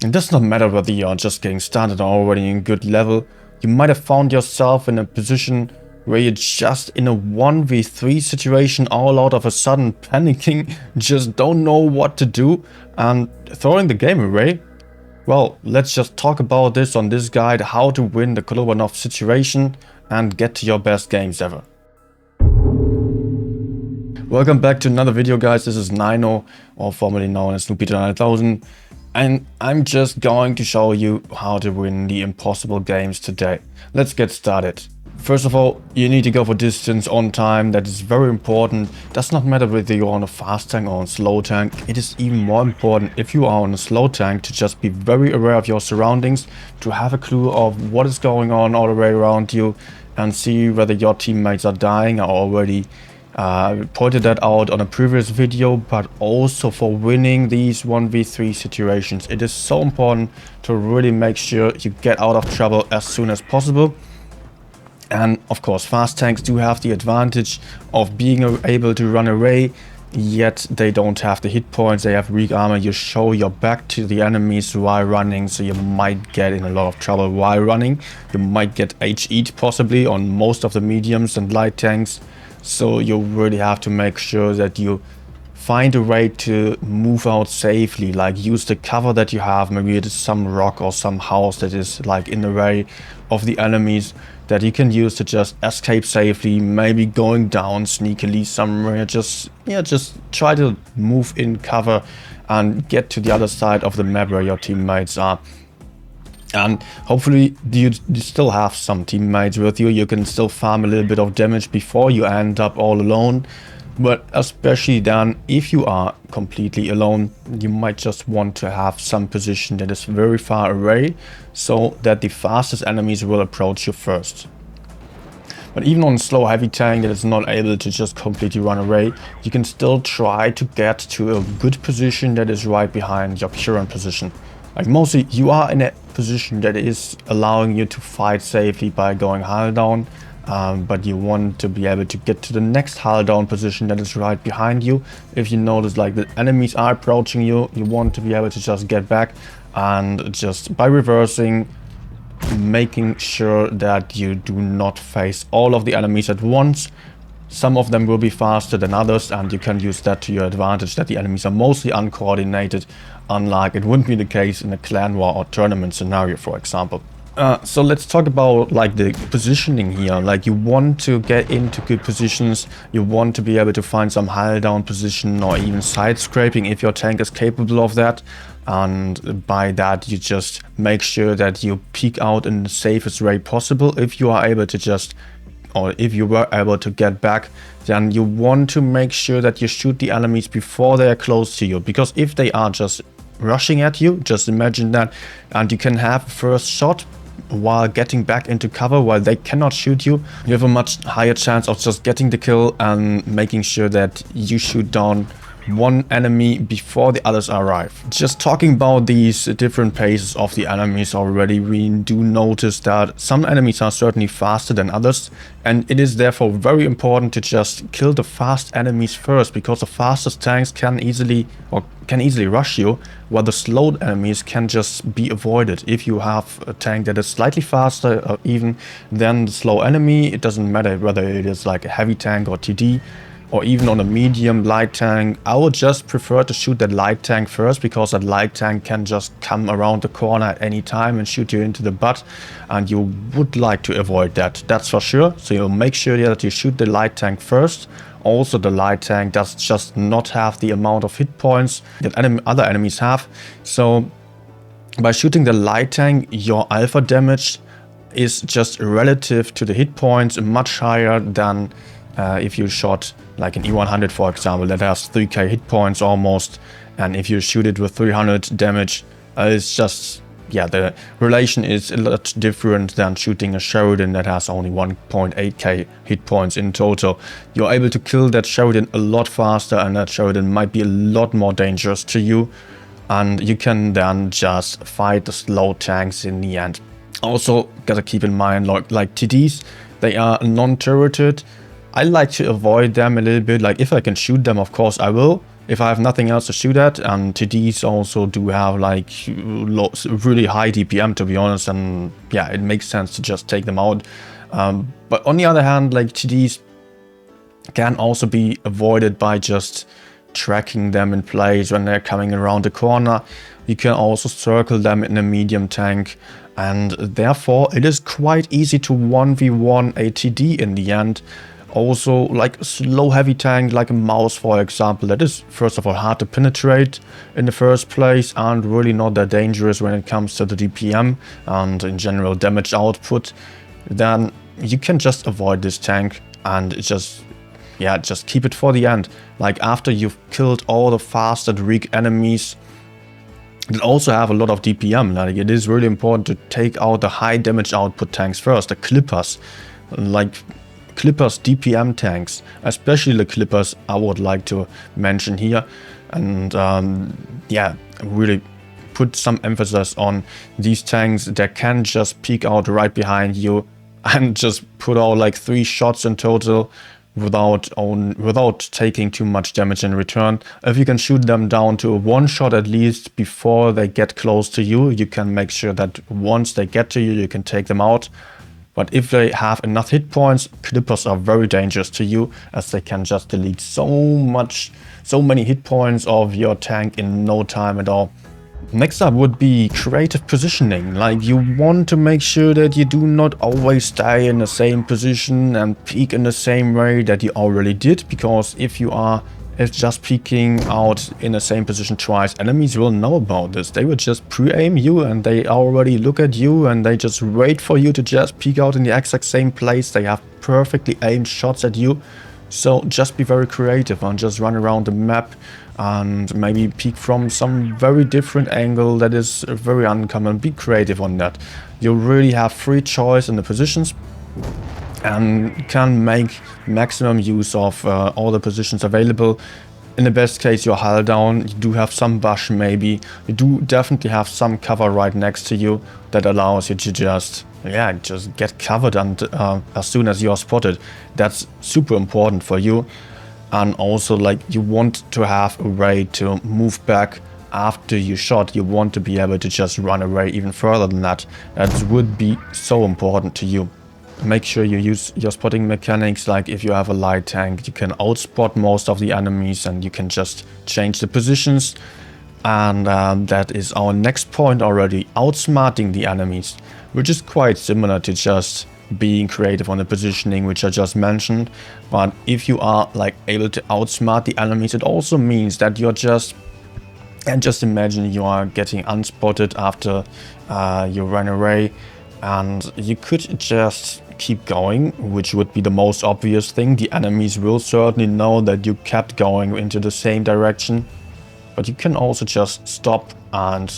It does not matter whether you are just getting started or already in good level. You might have found yourself in a position where you're just in a 1v3 situation, all out of a sudden panicking, just don't know what to do and throwing the game away. Well, let's just talk about this on this guide, how to win the Kolovanov situation and get to your best games ever. Welcome back to another video, guys. This is Nino, or formerly known as Untitled, and I'm just going to show you how to win the impossible games today. Let's get started. First of all, you need to go for distance on time. That is very important. Does not matter whether you're on a fast tank or on a slow tank. It is even more important if you are on a slow tank to just be very aware of your surroundings, to have a clue of what is going on all the way around you and see whether your teammates are dying. I already pointed that out on a previous video, but also for winning these 1v3 situations, it is so important to really make sure you get out of trouble as soon as possible. And of course, fast tanks do have the advantage of being able to run away, yet they don't have the hit points. They have weak armor. You show your back to the enemies while running, so you might get in a lot of trouble while running. You might get HE'd possibly on most of the mediums and light tanks. So you really have to make sure that you find a way to move out safely, like use the cover that you have. Maybe it is some rock or some house that is like in the way of the enemies that you can use to just escape safely, maybe going down sneakily somewhere. Just try to move in cover and get to the other side of the map where your teammates are. And hopefully you still have some teammates with you. You can still farm a little bit of damage before you end up all alone. But especially then, if you are completely alone, you might just want to have some position that is very far away, so that the fastest enemies will approach you first. But even on a slow heavy tank that is not able to just completely run away, you can still try to get to a good position that is right behind your current position. Like mostly you are in a position that is allowing you to fight safely by going hull down, but you want to be able to get to the next hull down position that is right behind you. If you notice like the enemies are approaching you, you want to be able to just get back and just by reversing, making sure that you do not face all of the enemies at once. Some of them will be faster than others, and you can use that to your advantage, that the enemies are mostly uncoordinated, unlike it wouldn't be the case in a clan war or tournament scenario, for example. So let's talk about like the positioning here. Like you want to get into good positions, you want to be able to find some hull down position or even side scraping if your tank is capable of that. And by that you just make sure that you peek out in the safest way possible. If you are able to just, or if you were able to get back, then you want to make sure that you shoot the enemies before they are close to you. Because if they are just rushing at you, just imagine that, and you can have a first shot while getting back into cover while they cannot shoot you, you have a much higher chance of just getting the kill and making sure that you shoot down one enemy before the others arrive. Just talking about these different paces of the enemies already, we do notice that some enemies are certainly faster than others, and it is therefore very important to just kill the fast enemies first, because the fastest tanks can easily rush you, while the slow enemies can just be avoided. If you have a tank that is slightly faster even than the slow enemy, it doesn't matter whether it is like a heavy tank or TD, or even on a medium light tank, I would just prefer to shoot that light tank first, because that light tank can just come around the corner at any time and shoot you into the butt, and you would like to avoid that, that's for sure. So you'll make sure that you shoot the light tank first. Also, the light tank does just not have the amount of hit points that other enemies have. So by shooting the light tank, your alpha damage is just relative to the hit points much higher than if you shot like an E100, for example, that has 3k hit points almost, and if you shoot it with 300 damage, it's just, yeah, the relation is a lot different than shooting a Sheridan that has only 1.8k hit points in total. You're able to kill that Sheridan a lot faster, and that Sheridan might be a lot more dangerous to you, and you can then just fight the slow tanks in the end. Also, gotta keep in mind, like TDs, they are non-turreted. I like to avoid them a little bit. Like if I can shoot them, of course I will, if I have nothing else to shoot at, and TDs also do have like really high DPM, to be honest, and yeah, it makes sense to just take them out. But on the other hand, like TDs can also be avoided by just tracking them in place when they're coming around the corner. You can also circle them in a medium tank, and therefore it is quite easy to 1v1 a TD in the end. Also, like a slow heavy tank like a mouse, for example, that is first of all hard to penetrate in the first place and really not that dangerous when it comes to the DPM and in general damage output, then you can just avoid this tank and just keep it for the end. Like after you've killed all the fast and weak enemies that also have a lot of DPM, like it is really important to take out the high damage output tanks first, the clippers, like Clippers DPM tanks, especially the Clippers I would like to mention here, and yeah, really put some emphasis on these tanks that can just peek out right behind you and just put out like 3 shots in total without taking too much damage in return. If you can shoot them down to a 1 shot at least before they get close to you, you can make sure that once they get to you, you can take them out. But if they have enough hit points, Clippers are very dangerous to you, as they can just delete so many hit points of your tank in no time at all. Next up would be creative positioning. Like you want to make sure that you do not always stay in the same position and peek in the same way that you already did, because if you are just peeking out in the same position twice, enemies will know about this. They will just pre-aim you and they already look at you and they just wait for you to just peek out in the exact same place. They have perfectly aimed shots at you. So just be very creative and just run around the map and maybe peek from some very different angle that is very uncommon. Be creative on that. You really have free choice in the positions and can make maximum use of all the positions available. In the best case, you're hull down, you do have some bush maybe, you do definitely have some cover right next to you that allows you to just get covered, and as soon as you're spotted, that's super important for you. And also, like, you want to have a way to move back after you shot. You want to be able to just run away even further than that. That would be so important to you. Make sure you use your spotting mechanics. Like if you have a light tank, you can outspot most of the enemies and you can just change the positions. And that is our next point already, outsmarting the enemies, which is quite similar to just being creative on the positioning, which I just mentioned. But if you are like able to outsmart the enemies, it also means that you're just imagine you are getting unspotted after you run away, and you could just keep going, which would be the most obvious thing. The enemies will certainly know that you kept going into the same direction, but you can also just stop, and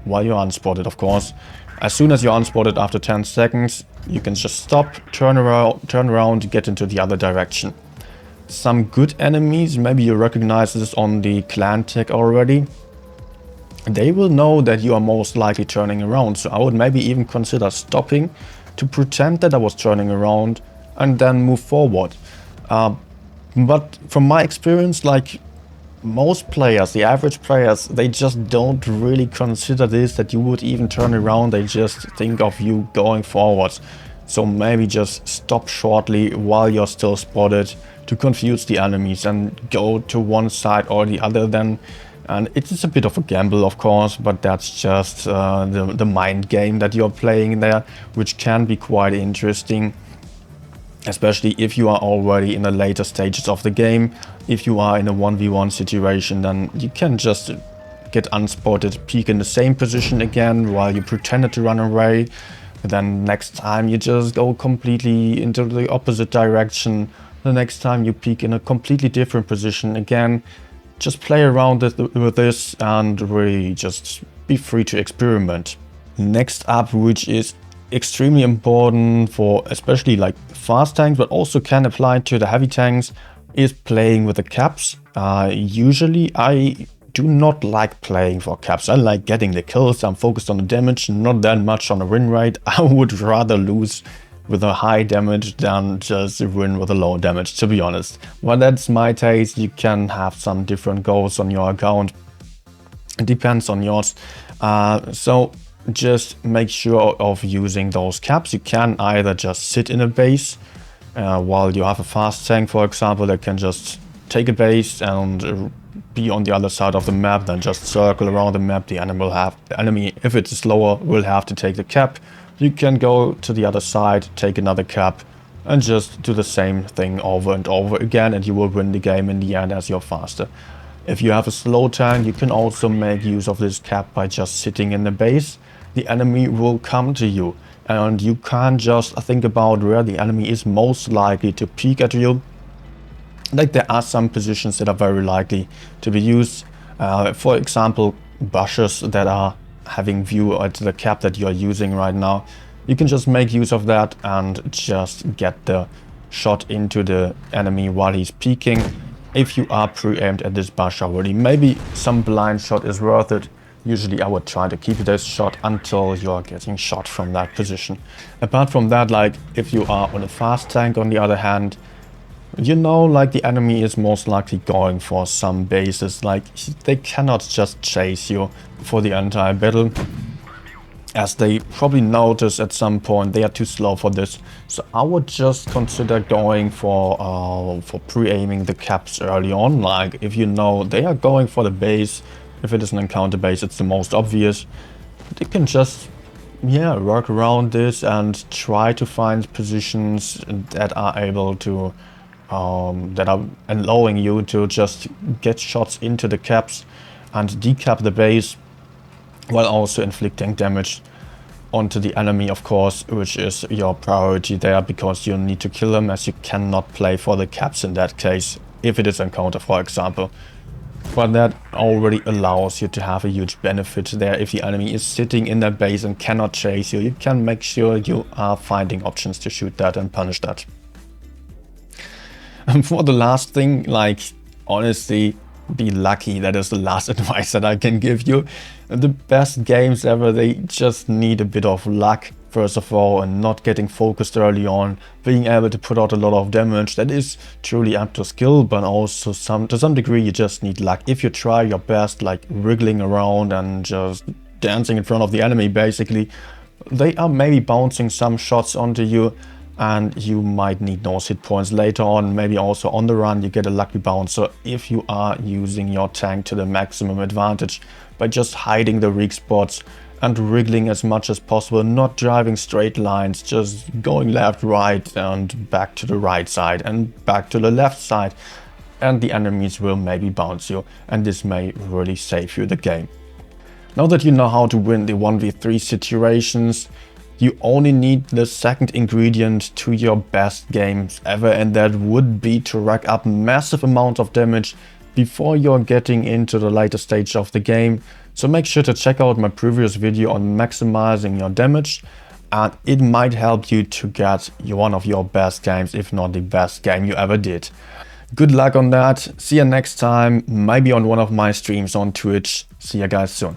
while you're unspotted, of course, as soon as you're unspotted after 10 seconds, you can just stop, turn around, get into the other direction. Some good enemies, maybe you recognize this on the clan tag already, they will know that you are most likely turning around. So I would maybe even consider stopping to pretend that I was turning around and then move forward. But from my experience, like most players, the average players, they just don't really consider this, that you would even turn around. They just think of you going forward. So maybe just stop shortly while you're still spotted to confuse the enemies and go to one side or the other then. And it is a bit of a gamble, of course, but that's just the mind game that you're playing there, which can be quite interesting, especially if you are already in the later stages of the game. If you are in a 1v1 situation, then you can just get unspotted, peek in the same position again while you pretended to run away. Then next time you just go completely into the opposite direction. The next time you peek in a completely different position again. Just play around with this and really just be free to experiment. Next up, which is extremely important for especially like fast tanks, but also can apply to the heavy tanks, is playing with the caps. Usually I do not like playing for caps. I like getting the kills. I'm focused on the damage, not that much on the win rate. I would rather lose with a high damage than just win with a low damage, to be honest. Well, that's my taste. You can have some different goals on your account. It depends on yours. So just make sure of using those caps. You can either just sit in a base while you have a fast tank, for example, that can just take a base and be on the other side of the map, then just circle around the map. The enemy, if it's slower, will have to take the cap. You can go to the other side, take another cap, and just do the same thing over and over again, and you will win the game in the end as you're faster. If you have a slow tank, you can also make use of this cap by just sitting in the base. The enemy will come to you, and you can't just think about where the enemy is most likely to peek at you. Like, there are some positions that are very likely to be used. For example, bushes that are having view at the cap that you're using right now. You can just make use of that and just get the shot into the enemy while he's peeking. If you are pre-aimed at this bush already, maybe some blind shot is worth it. Usually I would try to keep this shot until you're getting shot from that position. Apart from that, like, if you are on a fast tank on the other hand, you know, like, the enemy is most likely going for some bases. Like, they cannot just chase you for the entire battle, as they probably notice at some point they are too slow for this. So I would just consider going for pre-aiming the caps early on. Like, if you know they are going for the base, if it is an encounter base, it's the most obvious. They can just, yeah, work around this and try to find positions that are able to that are allowing you to just get shots into the caps and decap the base, while also inflicting damage onto the enemy, of course, which is your priority there, because you need to kill them, as you cannot play for the caps in that case, if it is encounter, for example. But that already allows you to have a huge benefit there. If the enemy is sitting in that base and cannot chase you, you can make sure you are finding options to shoot that and punish that. And for the last thing, like, honestly, be lucky. That is the last advice that I can give you. The best games ever, they just need a bit of luck, first of all, and not getting focused early on, being able to put out a lot of damage. That is truly up to skill, but also to some degree you just need luck. If you try your best, like wriggling around and just dancing in front of the enemy, basically, they are maybe bouncing some shots onto you, and you might need those hit points later on. Maybe also on the run you get a lucky bounce. So if you are using your tank to the maximum advantage by just hiding the weak spots and wriggling as much as possible, not driving straight lines, just going left, right, and back to the right side and back to the left side, and the enemies will maybe bounce you, and this may really save you the game. Now that you know how to win the 1v3 situations, you only need the second ingredient to your best games ever, and that would be to rack up massive amounts of damage before you're getting into the later stage of the game. So make sure to check out my previous video on maximizing your damage, and it might help you to get one of your best games, if not the best game you ever did. Good luck on that. See you next time, maybe on one of my streams on Twitch. See you guys soon.